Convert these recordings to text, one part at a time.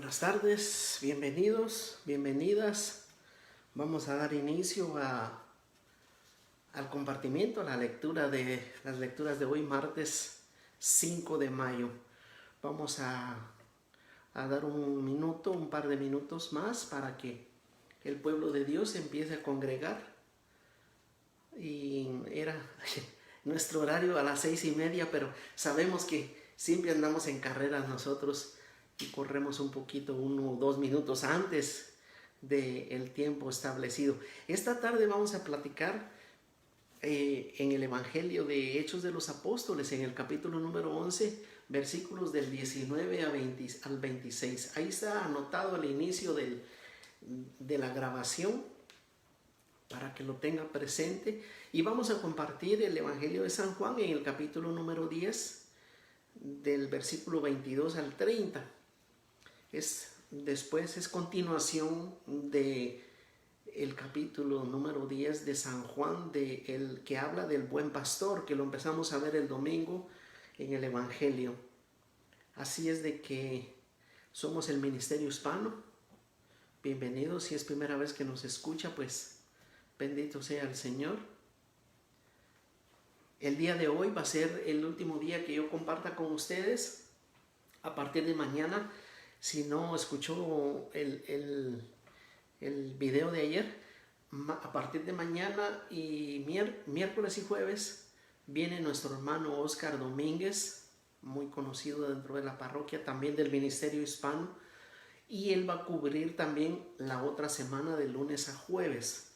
Buenas tardes, bienvenidos, bienvenidas. Vamos a dar inicio al compartimiento, a las lecturas de hoy, martes 5 de mayo. Vamos a dar un par de minutos más para que el pueblo de Dios empiece a congregar. Y era nuestro horario a las 6:30, pero sabemos que siempre andamos en carreras nosotros y corremos un poquito, 1 o 2 minutos antes del tiempo establecido. Esta tarde vamos a platicar en el Evangelio de Hechos de los Apóstoles, en el capítulo número 11, versículos del 19 al 26. Ahí está anotado el inicio de la grabación para que lo tenga presente. Y vamos a compartir el Evangelio de San Juan en el capítulo número 10, del versículo 22 al 30. Es continuación de el capítulo número 10 de San Juan, el que habla del buen pastor, que lo empezamos a ver el domingo en el Evangelio. Así es de que somos el Ministerio Hispano. Bienvenidos. Si es primera vez que nos escucha, pues bendito sea el Señor. El día de hoy va a ser el último día que yo comparta con ustedes. A partir de mañana, si no escuchó el video de ayer, a partir de mañana y miércoles y jueves viene nuestro hermano Oscar Domínguez, muy conocido dentro de la parroquia, también del Ministerio Hispano, y él va a cubrir también la otra semana de lunes a jueves.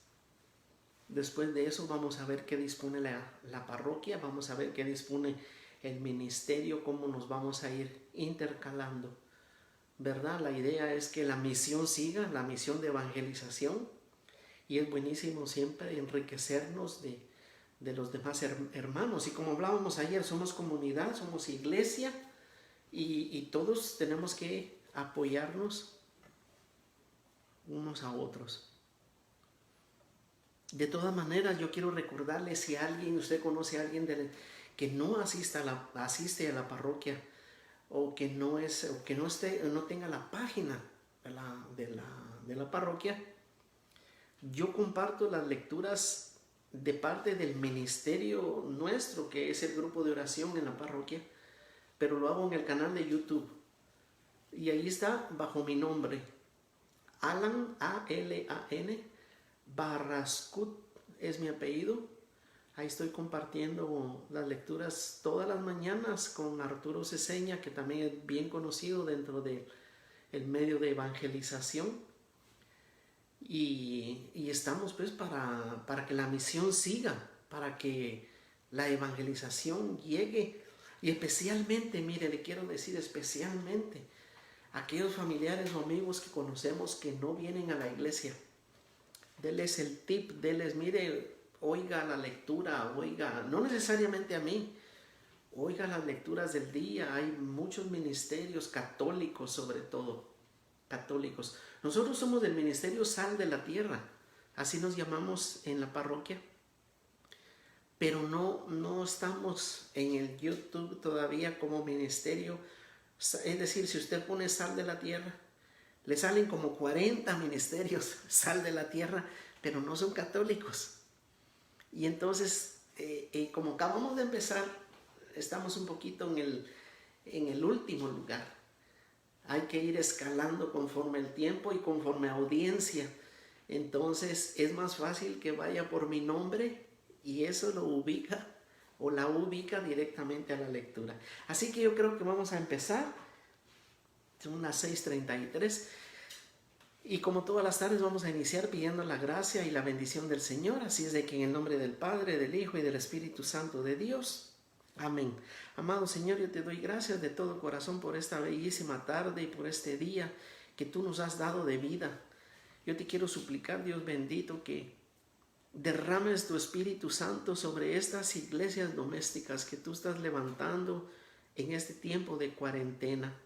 Después de eso vamos a ver qué dispone la parroquia, vamos a ver qué dispone el ministerio, cómo nos vamos a ir intercalando, ¿verdad? La idea es que la misión siga, la misión de evangelización, y es buenísimo siempre enriquecernos de los demás hermanos. Y como hablábamos ayer, somos comunidad, somos iglesia, y todos tenemos que apoyarnos unos a otros. De todas maneras, yo quiero recordarles, si usted conoce a alguien que no asiste a la parroquia, o que no tenga la página de la parroquia, yo comparto las lecturas de parte del ministerio nuestro, que es el grupo de oración en la parroquia, pero lo hago en el canal de YouTube, y ahí está bajo mi nombre, Alan, A-L-A-N, Barrascut es mi apellido. Ahí estoy compartiendo las lecturas todas las mañanas con Arturo Ceseña, que también es bien conocido dentro del medio de evangelización. Y estamos pues para que la misión siga, para que la evangelización llegue. Y especialmente, mire, le quiero decir especialmente a aquellos familiares o amigos que conocemos que no vienen a la iglesia. Deles el tip, mire, oiga la lectura, no necesariamente a mí, oiga las lecturas del día. Hay muchos ministerios católicos, sobre todo católicos. Nosotros somos del Ministerio Sal de la Tierra, así nos llamamos en la parroquia, pero no estamos en el YouTube todavía como ministerio. Es decir, si usted pone Sal de la Tierra, le salen como 40 ministerios Sal de la Tierra, pero no son católicos. Y entonces, como acabamos de empezar, estamos un poquito en el último lugar. Hay que ir escalando conforme el tiempo y conforme audiencia. Entonces es más fácil que vaya por mi nombre y eso lo ubica o la ubica directamente a la lectura. Así que yo creo que vamos a empezar. Son las 6:33 y como todas las tardes vamos a iniciar pidiendo la gracia y la bendición del Señor. Así es de que en el nombre del Padre, del Hijo y del Espíritu Santo de Dios. Amén. Amado Señor, yo te doy gracias de todo corazón por esta bellísima tarde y por este día que tú nos has dado de vida. Yo te quiero suplicar, Dios bendito, que derrames tu Espíritu Santo sobre estas iglesias domésticas que tú estás levantando en este tiempo de cuarentena.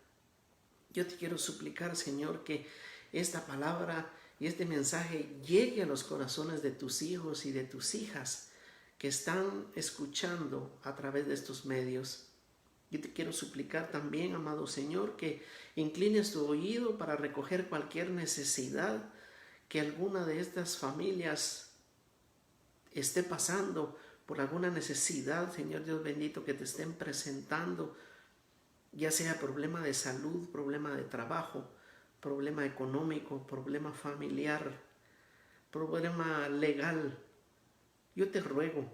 Yo te quiero suplicar, Señor, que esta palabra y este mensaje llegue a los corazones de tus hijos y de tus hijas que están escuchando a través de estos medios. Yo te quiero suplicar también, amado Señor, que inclines tu oído para recoger cualquier necesidad que alguna de estas familias esté pasando, por alguna necesidad, Señor Dios bendito, que te estén presentando, ya sea problema de salud, problema de trabajo, problema económico, problema familiar, problema legal. Yo te ruego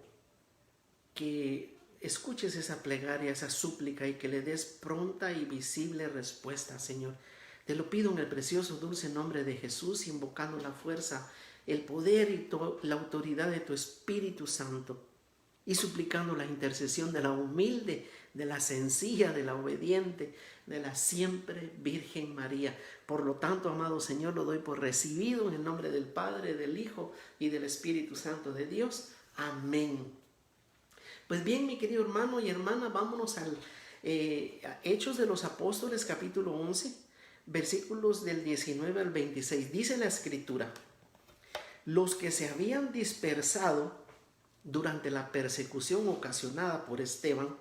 que escuches esa plegaria, esa súplica, y que le des pronta y visible respuesta, Señor. Te lo pido en el precioso, dulce nombre de Jesús, invocando la fuerza, el poder y la autoridad de tu Espíritu Santo, y suplicando la intercesión de la humilde, de la sencilla, de la obediente, de la siempre Virgen María. Por lo tanto, amado Señor, lo doy por recibido en el nombre del Padre, del Hijo y del Espíritu Santo de Dios. Amén. Pues bien, mi querido hermano y hermana, vámonos al Hechos de los Apóstoles, capítulo 11, versículos del 19 al 26. Dice la Escritura: los que se habían dispersado durante la persecución ocasionada por Esteban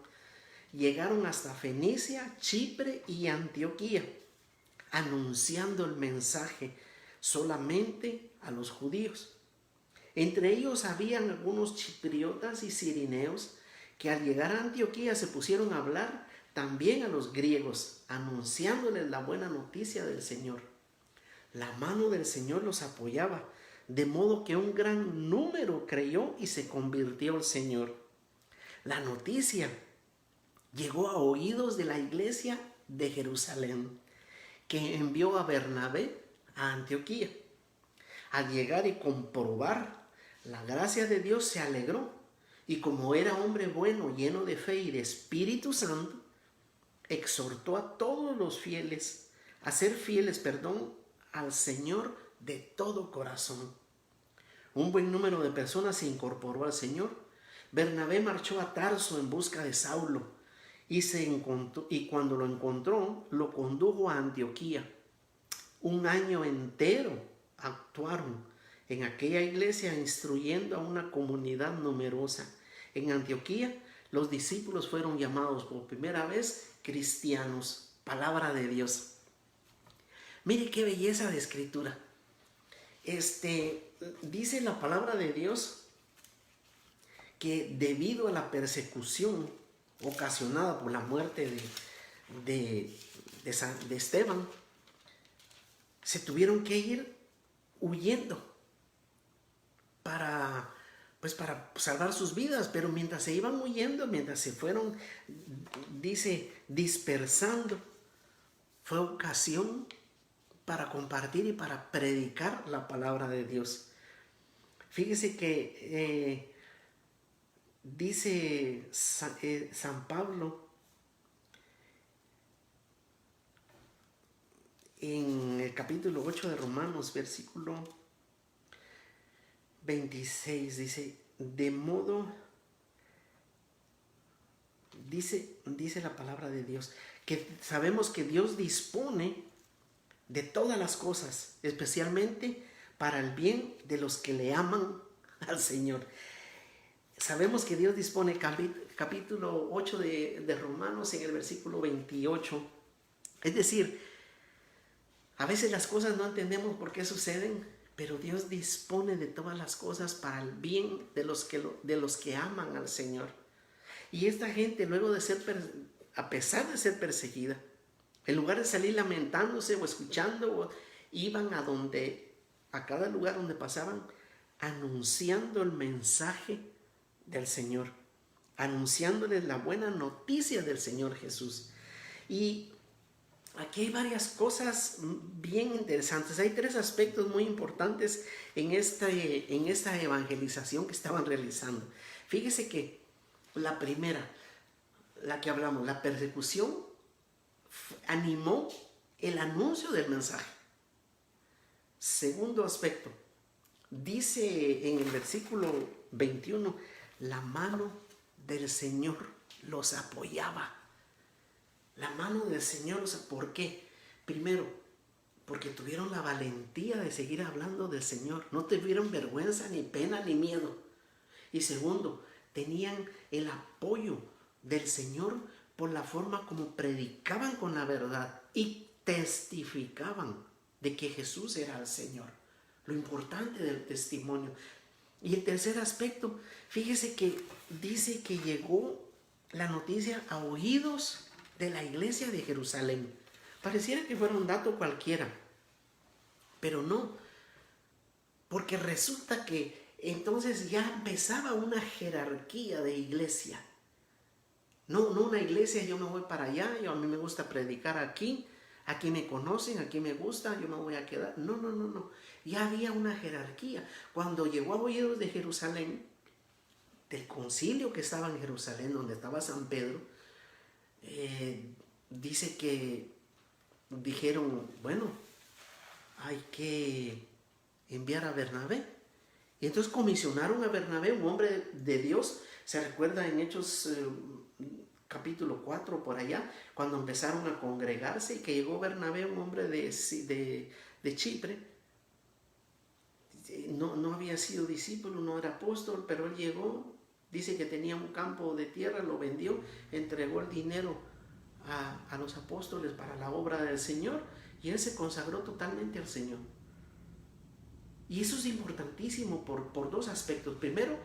llegaron hasta Fenicia, Chipre y Antioquía, anunciando el mensaje solamente a los judíos. Entre ellos habían algunos chipriotas y cirineos que al llegar a Antioquía se pusieron a hablar también a los griegos, anunciándoles la buena noticia del Señor. La mano del Señor los apoyaba, de modo que un gran número creyó y se convirtió al Señor. La noticia llegó a oídos de la iglesia de Jerusalén, que envió a Bernabé a Antioquía. Al llegar y comprobar la gracia de Dios, se alegró, y como era hombre bueno, lleno de fe y de Espíritu Santo, exhortó a todos los fieles a ser fieles, al Señor de todo corazón. Un buen número de personas se incorporó al Señor. Bernabé marchó a Tarso en busca de Saulo y cuando lo encontró, lo condujo a Antioquía. Un año entero actuaron en aquella iglesia instruyendo a una comunidad numerosa. En Antioquía, los discípulos fueron llamados por primera vez cristianos. Palabra de Dios. Mire qué belleza de escritura. Dice la palabra de Dios que debido a la persecución ocasionada por la muerte de Esteban, se tuvieron que ir huyendo para salvar sus vidas. Pero mientras se iban huyendo, mientras se fueron, dice, dispersando, fue ocasión para compartir y para predicar la palabra de Dios. Fíjese que dice San Pablo en el capítulo 8 de Romanos, versículo 26, dice, de modo, dice la palabra de Dios, que sabemos que Dios dispone de todas las cosas, especialmente para el bien de los que le aman al Señor. Sabemos que Dios dispone, capítulo 8 de Romanos, en el versículo 28. Es decir, a veces las cosas no entendemos por qué suceden, pero Dios dispone de todas las cosas para el bien de los que aman al Señor. Y esta gente, luego de a pesar de ser perseguida, en lugar de salir lamentándose o escuchando, iban a cada lugar donde pasaban, anunciando el mensaje del Señor, anunciándoles la buena noticia del Señor Jesús. Y aquí hay varias cosas bien interesantes. Hay 3 aspectos muy importantes en esta evangelización que estaban realizando. Fíjese que la primera, la que hablamos, la persecución, animó el anuncio del mensaje. Segundo aspecto, dice en el versículo 21, la mano del Señor los apoyaba. La mano del Señor, ¿por qué? Primero, porque tuvieron la valentía de seguir hablando del Señor. No tuvieron vergüenza, ni pena, ni miedo. Y segundo, tenían el apoyo del Señor por la forma como predicaban con la verdad y testificaban de que Jesús era el Señor. Lo importante del testimonio. Y el tercer aspecto, fíjese que dice que llegó la noticia a oídos de la iglesia de Jerusalén. Pareciera que fuera un dato cualquiera, pero no, porque resulta que entonces ya empezaba una jerarquía de iglesia. No una iglesia, yo me voy para allá, a mí me gusta predicar aquí me conocen, aquí me gusta, yo me voy a quedar. No. Ya había una jerarquía. Cuando llegó a oídos de Jerusalén, del concilio que estaba en Jerusalén, donde estaba San Pedro, dice que dijeron, bueno, hay que enviar a Bernabé. Y entonces comisionaron a Bernabé, un hombre de Dios. Se recuerda en Hechos capítulo 4 por allá, cuando empezaron a congregarse y que llegó Bernabé, un hombre de Chipre. No había sido discípulo, no era apóstol, pero él llegó, dice que tenía un campo de tierra, lo vendió, entregó el dinero a los apóstoles para la obra del Señor y él se consagró totalmente al Señor. Y eso es importantísimo por dos aspectos. Primero,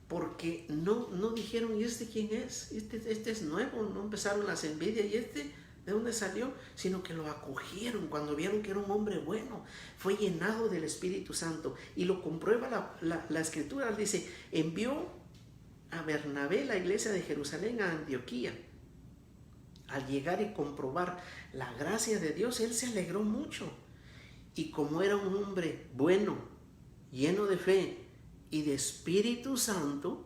porque no dijeron, ¿y este quién es? Este es nuevo, no empezaron las envidias, ¿y este de dónde salió? Sino que lo acogieron cuando vieron que era un hombre bueno, fue llenado del Espíritu Santo. Y lo comprueba la Escritura, dice, envió a Bernabé, la iglesia de Jerusalén, a Antioquía. Al llegar y comprobar la gracia de Dios, él se alegró mucho. Y como era un hombre bueno, lleno de fe y de Espíritu Santo,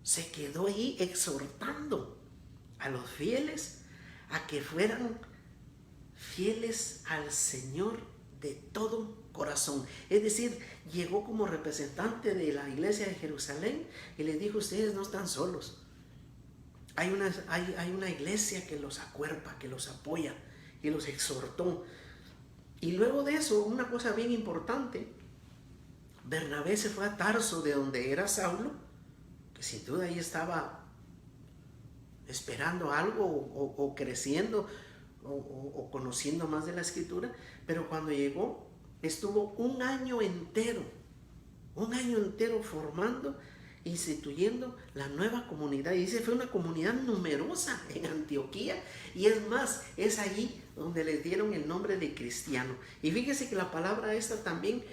se quedó ahí exhortando a los fieles a que fueran fieles al Señor de todo corazón. Es decir, llegó como representante de la iglesia de Jerusalén y les dijo, ustedes no están solos. Hay una iglesia que los acuerpa, que los apoya y los exhortó. Y luego de eso, una cosa bien importante, Bernabé se fue a Tarso, de donde era Saulo, que sin duda ahí estaba esperando algo o creciendo o conociendo más de la Escritura, pero cuando llegó estuvo un año entero formando, instituyendo la nueva comunidad. Y dice, fue una comunidad numerosa en Antioquía, y es más, es allí donde les dieron el nombre de cristiano. Y fíjese que la palabra esta también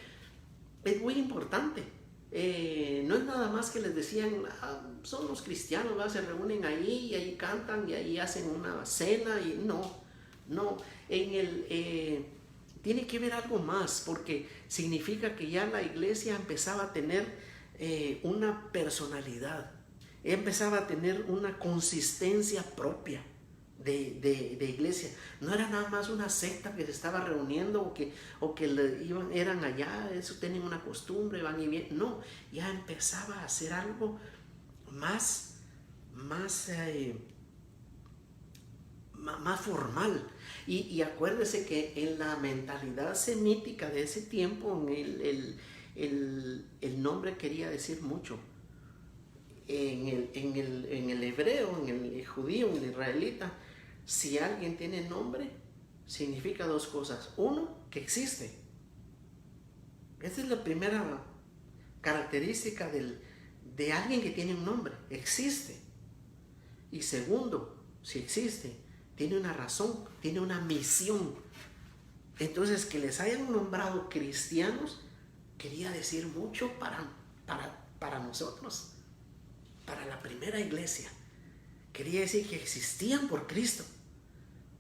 es muy importante. No es nada más que les decían, son los cristianos, ¿verdad? Se reúnen ahí y ahí cantan y ahí hacen una cena, y no, tiene que ver algo más, porque significa que ya la iglesia empezaba a tener una personalidad, empezaba a tener una consistencia propia de iglesia. No era nada más una secta que se estaba reuniendo o que eran allá, eso tenían una costumbre, van y vienen. No, ya empezaba a hacer algo más formal. Y acuérdese que en la mentalidad semítica de ese tiempo, el nombre quería decir mucho. En el hebreo, en el judío, en el israelita, si alguien tiene nombre, significa dos cosas. Uno, que existe. Esa es la primera característica de alguien que tiene un nombre. Existe. Y segundo, si existe, tiene una razón, tiene una misión. Entonces, que les hayan nombrado cristianos quería decir mucho para nosotros, para la primera iglesia. Quería decir que existían por Cristo,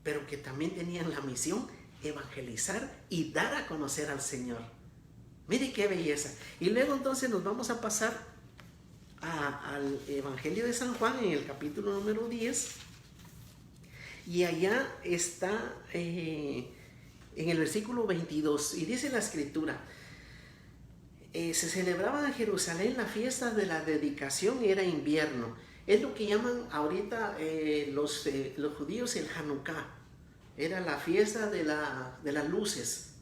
pero que también tenían la misión evangelizar y dar a conocer al Señor. Mire qué belleza. Y luego entonces nos vamos a pasar al Evangelio de San Juan en el capítulo número 10. Y allá está en el versículo 22. Y dice la Escritura, se celebraba en Jerusalén la fiesta de la dedicación y era invierno. Es lo que llaman ahorita los judíos el Hanukkah. Era la fiesta de las luces.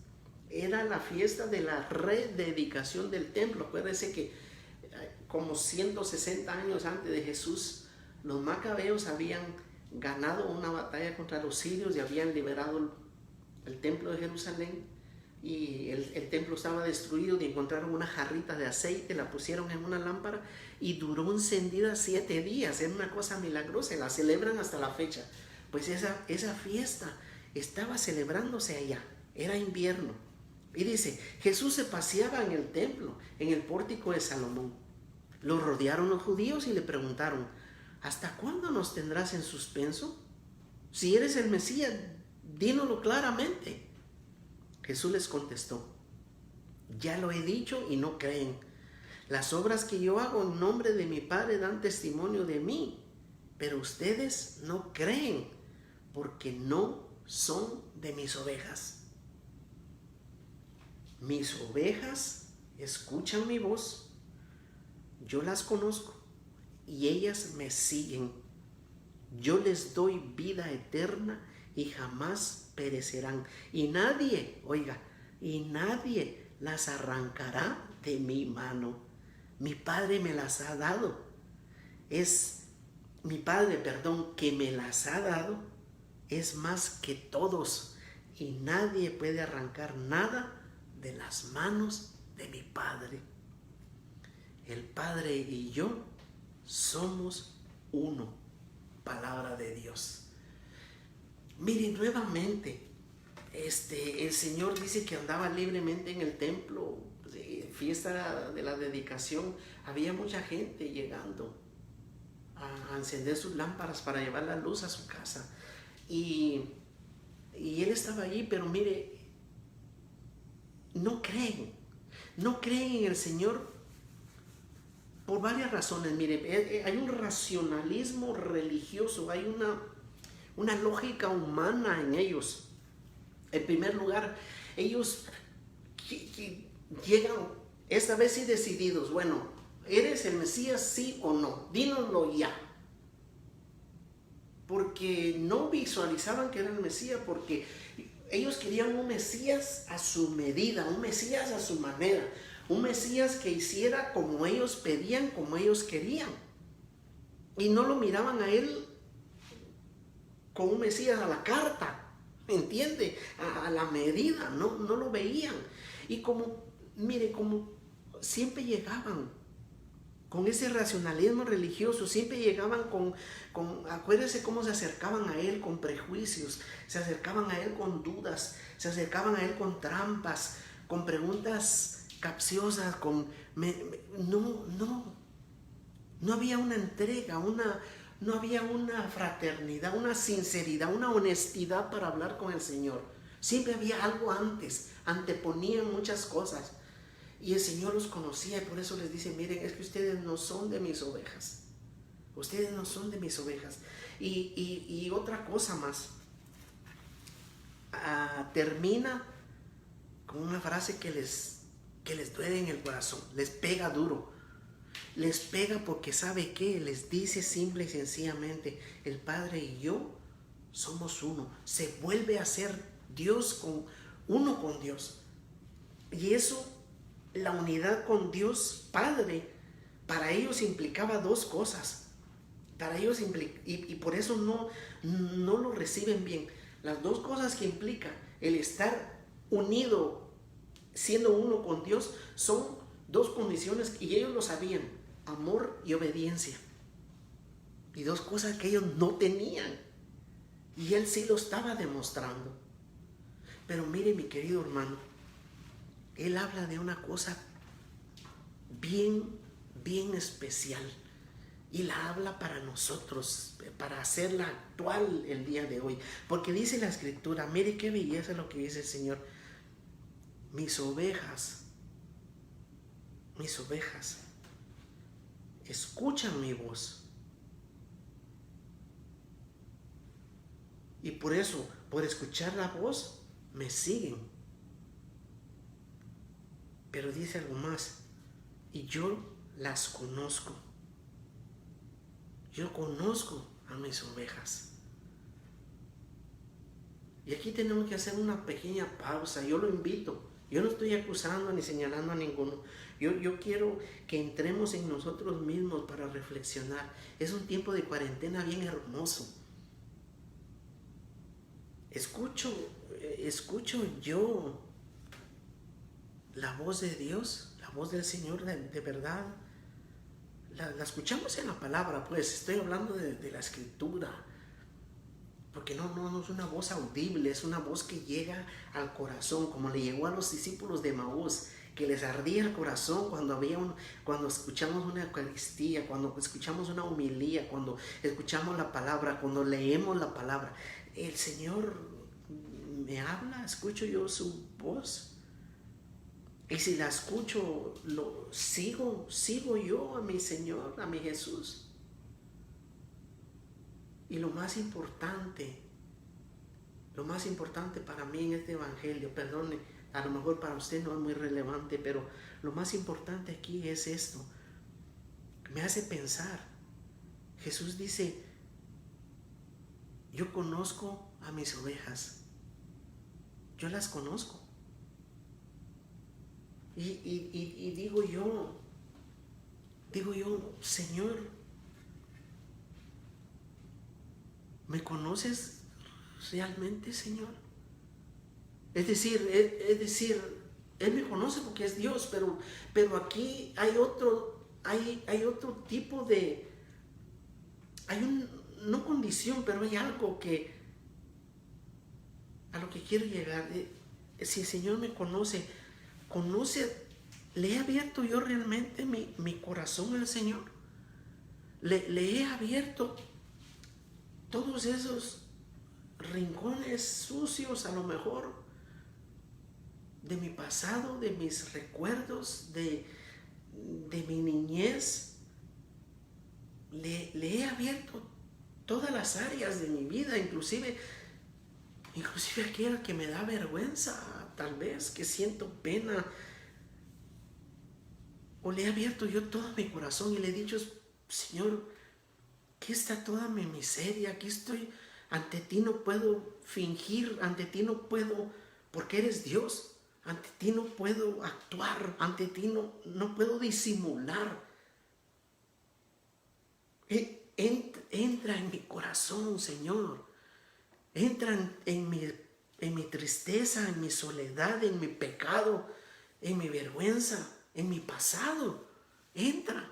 Era la fiesta de la rededicación del templo. Acuérdense que como 160 años antes de Jesús Los macabeos habían ganado una batalla contra los sirios y habían liberado el templo de Jerusalén, y el templo estaba destruido, y encontraron una jarrita de aceite, la pusieron en una lámpara y duró encendida 7 días. Era una cosa milagrosa, la celebran hasta la fecha. Pues esa fiesta estaba celebrándose allá, era invierno. Y dice, Jesús se paseaba en el templo, en el pórtico de Salomón. Lo rodearon los judíos y le preguntaron, ¿hasta cuándo nos tendrás en suspenso? Si eres el Mesías, dínoslo claramente. Jesús les contestó, ya lo he dicho y no creen. Las obras que yo hago en nombre de mi Padre dan testimonio de mí, pero ustedes no creen porque no son de mis ovejas. Mis ovejas escuchan mi voz, yo las conozco y ellas me siguen. Yo les doy vida eterna y jamás perecerán. Y nadie, oiga, y nadie las arrancará de mi mano. Mi Padre me las ha dado. Es mi Padre, que me las ha dado, es más que todos. Y nadie puede arrancar nada de las manos de mi Padre. El Padre y yo somos uno. Palabra de Dios. Miren, nuevamente, el Señor dice que andaba libremente en el templo, fiesta de la dedicación. Había mucha gente llegando a encender sus lámparas para llevar la luz a su casa. Y Él estaba allí, pero mire, no creen en el Señor por varias razones. Mire, hay un racionalismo religioso, hay una lógica humana en ellos. En primer lugar, ellos que llegan esta vez sí decididos, bueno, ¿eres el Mesías, sí o no? Dínoslo ya. Porque no visualizaban que era el Mesías, porque ellos querían un Mesías a su medida, un Mesías a su manera, un Mesías que hiciera como ellos pedían, como ellos querían. Y no lo miraban a Él como un Mesías a la carta, ¿me entiende? A la medida, no lo veían. Y como siempre llegaban con ese racionalismo religioso, siempre llegaban acuérdense cómo se acercaban a Él con prejuicios, se acercaban a Él con dudas, se acercaban a Él con trampas, con preguntas capciosas, no había una entrega, no había una fraternidad, una sinceridad, una honestidad para hablar con el Señor. Siempre había algo antes, anteponían muchas cosas. Y el Señor los conocía y por eso les dice, miren, es que ustedes no son de mis ovejas. Ustedes no son de mis ovejas. Y otra cosa más. Termina con una frase que les duele en el corazón, les pega duro. Les pega porque ¿sabe qué? Les dice simple y sencillamente, el Padre y yo somos uno. Se vuelve a ser uno con Dios. Y eso, la unidad con Dios Padre, para ellos implicaba dos cosas. Para ellos y por eso no lo reciben bien. Las dos cosas que implica el estar unido, siendo uno con Dios, son dos condiciones y ellos lo sabían: amor y obediencia. Y dos cosas que ellos no tenían. Y Él sí lo estaba demostrando. Pero mire, mi querido hermano, Él habla de una cosa bien especial. Y la habla para nosotros, para hacerla actual el día de hoy. Porque dice la Escritura, mire qué belleza lo que dice el Señor. Mis ovejas escuchan mi voz. Y por eso, por escuchar la voz, me siguen. Pero dice algo más. Y yo las conozco. Yo conozco a mis ovejas. Y aquí tenemos que hacer una pequeña pausa. Yo lo invito Yo no estoy acusando ni señalando a ninguno. Yo quiero que entremos en nosotros mismos para reflexionar. Es un tiempo de cuarentena bien hermoso. Escucho yo la voz de Dios, la voz del Señor de verdad. La escuchamos en la palabra, pues estoy hablando de la escritura. Porque no es una voz audible, es una voz que llega al corazón, como le llegó a los discípulos de Maús, que les ardía el corazón cuando escuchamos una Eucaristía, cuando escuchamos una homilía, cuando escuchamos la palabra, cuando leemos la palabra. El Señor me habla, escucho yo su voz. Y si la escucho, sigo yo a mi Señor, a mi Jesús. Y lo más importante para mí en este evangelio, perdone, a lo mejor para usted no es muy relevante, pero lo más importante aquí es esto. Me hace pensar. Jesús dice, yo conozco a mis ovejas. Yo las conozco. Y digo yo, Señor, ¿me conoces realmente, Señor? Es decir, Él me conoce porque es Dios, pero aquí hay otro tipo de, no condición, pero hay algo a lo que quiero llegar. Si el Señor me conoce, ¿le he abierto yo realmente mi corazón al Señor? ¿Le he abierto todos esos rincones sucios a lo mejor de mi pasado, de mis recuerdos, de mi niñez? Le he abierto todas las áreas de mi vida, inclusive aquella que me da vergüenza, tal vez, que siento pena. O le he abierto yo todo mi corazón y le he dicho, Señor, aquí está toda mi miseria, aquí estoy, ante ti no puedo fingir, ante ti no puedo, porque eres Dios, ante ti no puedo actuar, ante ti no puedo disimular. Entra en mi corazón, Señor. Entra en mi tristeza, en mi soledad, en mi pecado, en mi vergüenza, en mi pasado. Entra.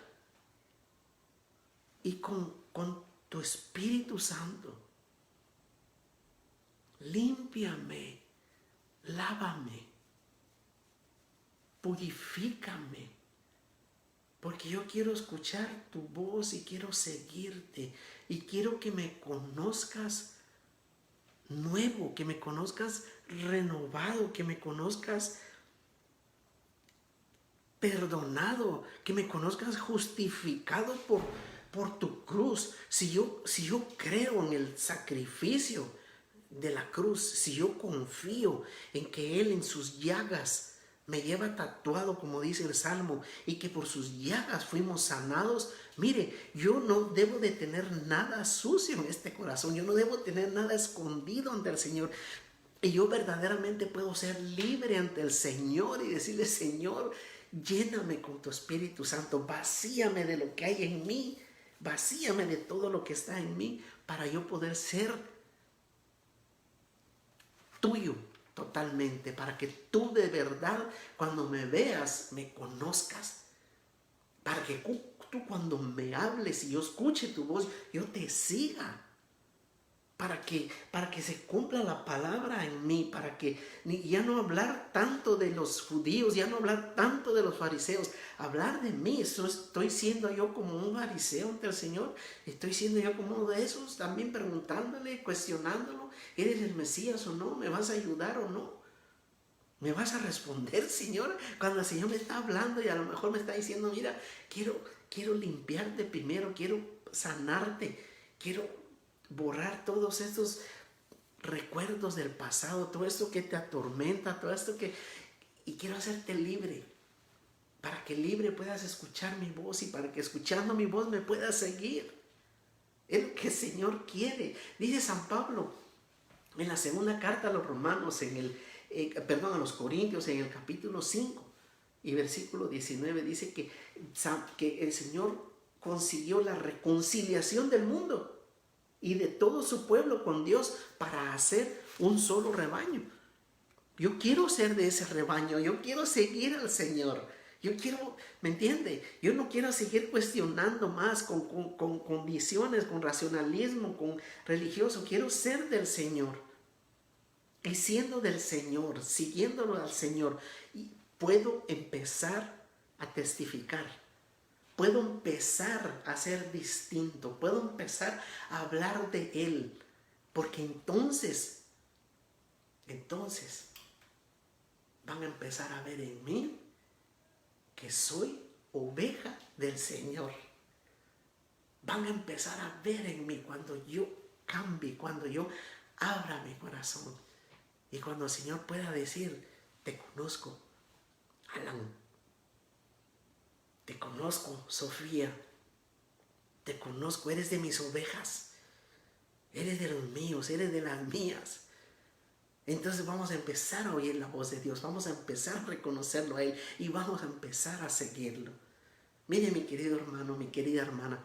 Y con tu Espíritu Santo, límpiame, lávame, purifícame, porque yo quiero escuchar tu voz y quiero seguirte y quiero que me conozcas nuevo, que me conozcas renovado, que me conozcas perdonado, que me conozcas justificado por tu cruz. Si yo creo en el sacrificio de la cruz, si yo confío en que Él en sus llagas me lleva tatuado, como dice el Salmo, y que por sus llagas fuimos sanados, mire, yo no debo de tener nada sucio en este corazón, yo no debo tener nada escondido ante el Señor. Y yo verdaderamente puedo ser libre ante el Señor y decirle, Señor, lléname con tu Espíritu Santo, vacíame de lo que hay en mí, vacíame de todo lo que está en mí, para yo poder ser tuyo totalmente, para que tú de verdad, cuando me veas, me conozcas, para que tú cuando me hables y yo escuche tu voz, yo te siga. Para que se cumpla la palabra en mí, para que ya no hablar tanto de los judíos, ya no hablar tanto de los fariseos, hablar de mí. Estoy siendo yo como un fariseo ante el Señor, estoy siendo yo como uno de esos, también preguntándole, cuestionándolo, ¿eres el Mesías o no? ¿Me vas a ayudar o no? ¿Me vas a responder, Señor? Cuando el Señor me está hablando y a lo mejor me está diciendo, mira, quiero limpiarte primero, quiero sanarte, quiero borrar todos estos recuerdos del pasado, todo esto que te atormenta, todo esto y quiero hacerte libre, para que libre puedas escuchar mi voz y para que escuchando mi voz me puedas seguir. Es lo que el Señor quiere. Dice San Pablo en la segunda carta a los Romanos, en a los Corintios en el capítulo 5 y versículo 19 dice que el Señor consiguió la reconciliación del mundo y de todo su pueblo con Dios para hacer un solo rebaño. Yo quiero ser de ese rebaño, yo quiero seguir al Señor. Yo quiero, ¿me entiende? Yo no quiero seguir cuestionando más con visiones, con racionalismo, con religioso. Quiero ser del Señor. Y siendo del Señor, siguiéndolo al Señor, puedo empezar a testificar. Puedo empezar a ser distinto. Puedo empezar a hablar de Él. Porque entonces van a empezar a ver en mí que soy oveja del Señor. Van a empezar a ver en mí cuando yo cambie, cuando yo abra mi corazón. Y cuando el Señor pueda decir, te conozco, Alan. Te conozco, Sofía. Te conozco, eres de mis ovejas. Eres de los míos, eres de las mías. Entonces vamos a empezar a oír la voz de Dios, vamos a empezar a reconocerlo a Él y vamos a empezar a seguirlo. Mire, mi querido hermano, mi querida hermana,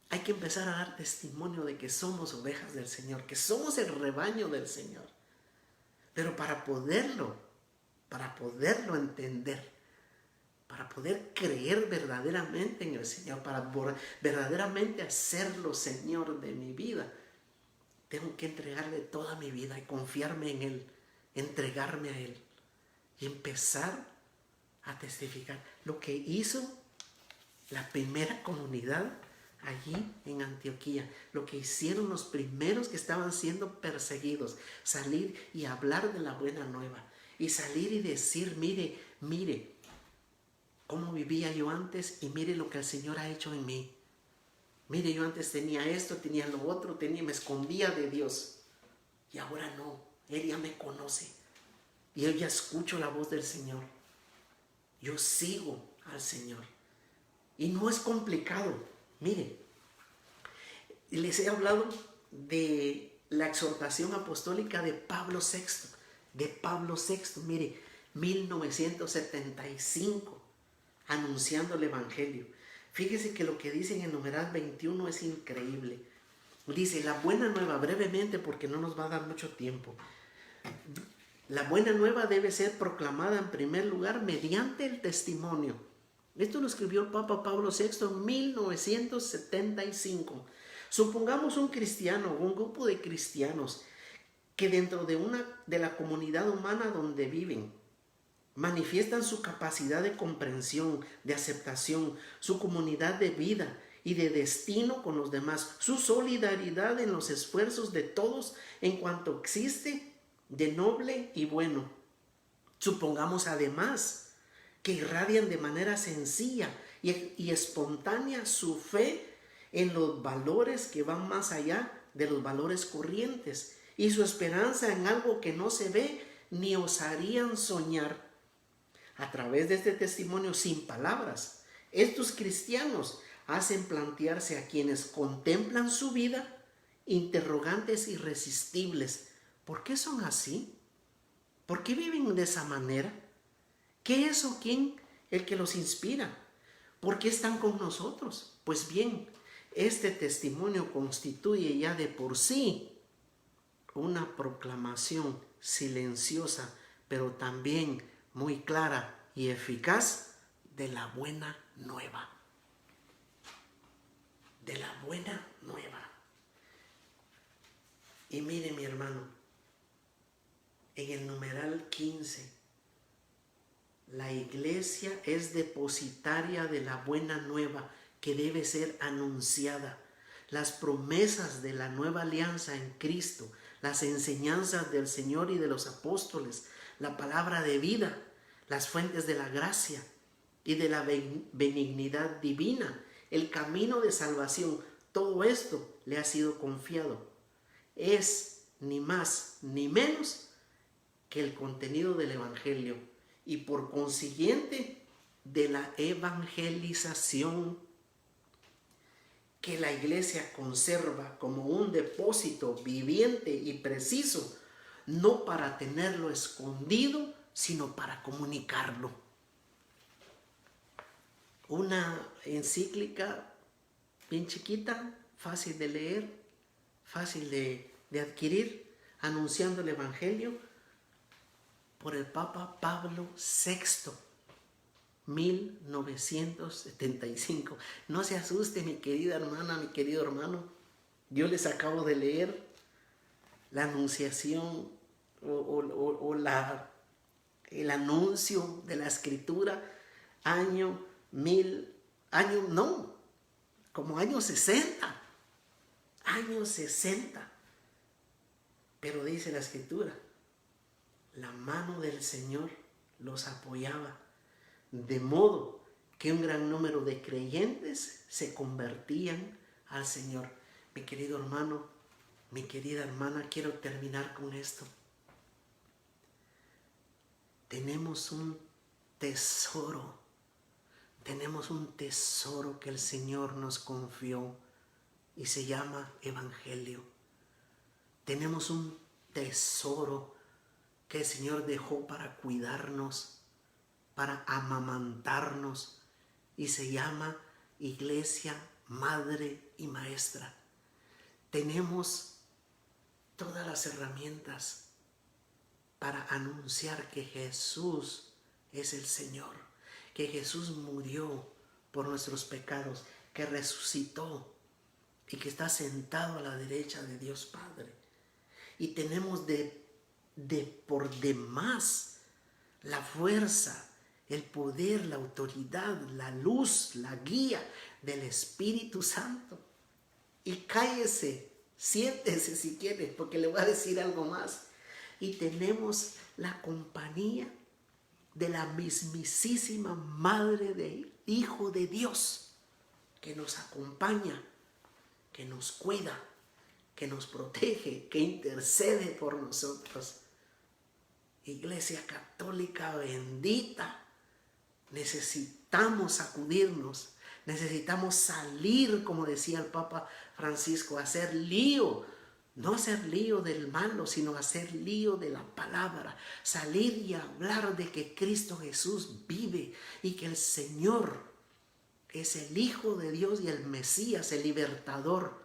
hay que empezar a dar testimonio de que somos ovejas del Señor, que somos el rebaño del Señor. Pero para poderlo entender, para poder creer verdaderamente en el Señor, para verdaderamente hacerlo Señor de mi vida, tengo que entregarle toda mi vida y confiarme en Él, entregarme a Él y empezar a testificar lo que hizo la primera comunidad allí en Antioquía, lo que hicieron los primeros que estaban siendo perseguidos, salir y hablar de la buena nueva y salir y decir, mire cómo vivía yo antes y mire lo que el Señor ha hecho en mí. Mire, yo antes tenía esto, tenía lo otro, me escondía de Dios. Y ahora no, Él ya me conoce. Y yo ya escucho la voz del Señor. Yo sigo al Señor. Y no es complicado. Mire, les he hablado de la exhortación apostólica de Pablo VI. Mire, 1975, anunciando el Evangelio. Fíjese que lo que dice en el numeral 21 es increíble. Dice, la buena nueva, brevemente porque no nos va a dar mucho tiempo. La buena nueva debe ser proclamada en primer lugar mediante el testimonio. Esto lo escribió el Papa Pablo VI en 1975. Supongamos un cristiano, un grupo de cristianos que dentro de la comunidad humana donde viven, manifiestan su capacidad de comprensión, de aceptación, su comunidad de vida y de destino con los demás, su solidaridad en los esfuerzos de todos en cuanto existe de noble y bueno. Supongamos además que irradian de manera sencilla y espontánea su fe en los valores que van más allá de los valores corrientes y su esperanza en algo que no se ve ni osarían soñar. A través de este testimonio sin palabras, estos cristianos hacen plantearse a quienes contemplan su vida interrogantes irresistibles. ¿Por qué son así? ¿Por qué viven de esa manera? ¿Qué es o quién el que los inspira? ¿Por qué están con nosotros? Pues bien, este testimonio constituye ya de por sí una proclamación silenciosa, pero también muy clara y eficaz de la buena nueva. De la buena nueva. Y mire, mi hermano, en el numeral 15, la iglesia es depositaria de la buena nueva que debe ser anunciada. Las promesas de la nueva alianza en Cristo, las enseñanzas del Señor y de los apóstoles, la palabra de vida, las fuentes de la gracia y de la benignidad divina, el camino de salvación, todo esto le ha sido confiado. Es ni más ni menos que el contenido del Evangelio y por consiguiente de la evangelización que la iglesia conserva como un depósito viviente y preciso no para tenerlo escondido, sino para comunicarlo. Una encíclica bien chiquita, fácil de leer, fácil de adquirir, anunciando el Evangelio por el Papa Pablo VI, 1975. No se asuste, mi querida hermana, mi querido hermano. Yo les acabo de leer la anunciación el anuncio de la Escritura, como años 60. Años 60. Pero dice la Escritura, la mano del Señor los apoyaba, de modo que un gran número de creyentes se convertían al Señor. Mi querido hermano, mi querida hermana, quiero terminar con esto. Tenemos un tesoro que el Señor nos confió y se llama Evangelio. Tenemos un tesoro que el Señor dejó para cuidarnos, para amamantarnos, y se llama Iglesia, Madre y Maestra. Tenemos todas las herramientas para anunciar que Jesús es el Señor, que Jesús murió por nuestros pecados, que resucitó y que está sentado a la derecha de Dios Padre. Y tenemos por demás la fuerza, el poder, la autoridad, la luz, la guía del Espíritu Santo. Y cállese, siéntese si quiere, porque le voy a decir algo más. Y tenemos la compañía de la mismísima Madre del Hijo de Dios, que nos acompaña, que nos cuida, que nos protege, que intercede por nosotros. Iglesia Católica bendita, necesitamos sacudirnos, necesitamos salir, como decía el Papa Francisco, a hacer lío, no hacer lío del malo, sino hacer lío de la palabra, salir y hablar de que Cristo Jesús vive y que el Señor es el Hijo de Dios y el Mesías, el libertador,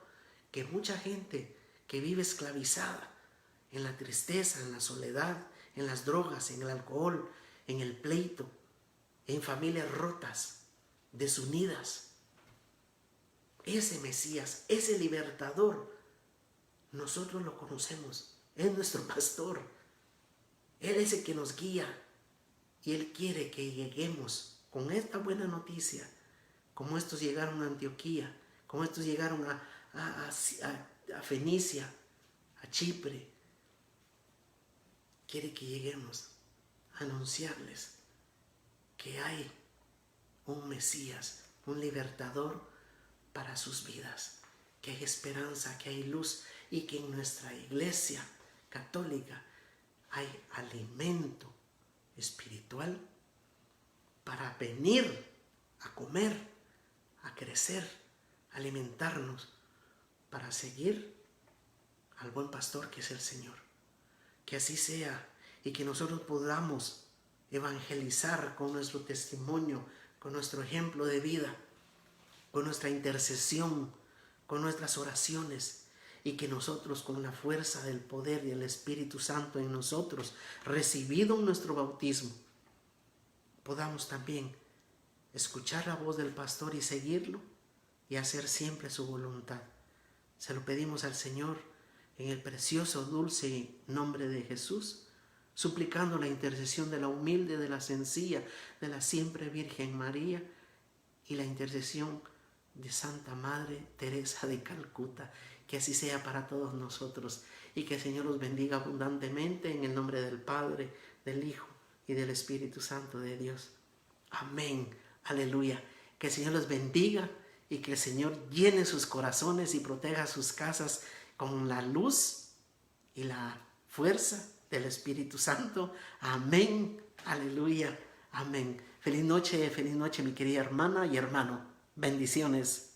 que mucha gente que vive esclavizada en la tristeza, en la soledad, en las drogas, en el alcohol, en el pleito, en familias rotas, desunidas. Ese Mesías, ese libertador, nosotros lo conocemos. Es nuestro pastor. Él es el que nos guía. Y Él quiere que lleguemos con esta buena noticia, como estos llegaron a Antioquía, como estos llegaron a Fenicia, a Chipre. Quiere que lleguemos a anunciarles que hay un Mesías, un libertador para sus vidas, que hay esperanza, que hay luz y que en nuestra Iglesia Católica hay alimento espiritual para venir a comer, a crecer, a alimentarnos, para seguir al buen pastor que es el Señor. Que así sea y que nosotros podamos evangelizar con nuestro testimonio, con nuestro ejemplo de vida, con nuestra intercesión, con nuestras oraciones, y que nosotros con la fuerza del poder y el Espíritu Santo en nosotros, recibido en nuestro bautismo, podamos también escuchar la voz del pastor y seguirlo y hacer siempre su voluntad. Se lo pedimos al Señor en el precioso, dulce nombre de Jesús, suplicando la intercesión de la humilde, de la sencilla, de la siempre Virgen María y la intercesión de Santa Madre Teresa de Calcuta. Que así sea para todos nosotros y que el Señor los bendiga abundantemente en el nombre del Padre, del Hijo y del Espíritu Santo de Dios. Amén. Aleluya. Que el Señor los bendiga y que el Señor llene sus corazones y proteja sus casas con la luz y la fuerza del Espíritu Santo. Amén. Aleluya. Amén. Feliz noche, mi querida hermana y hermano. Bendiciones.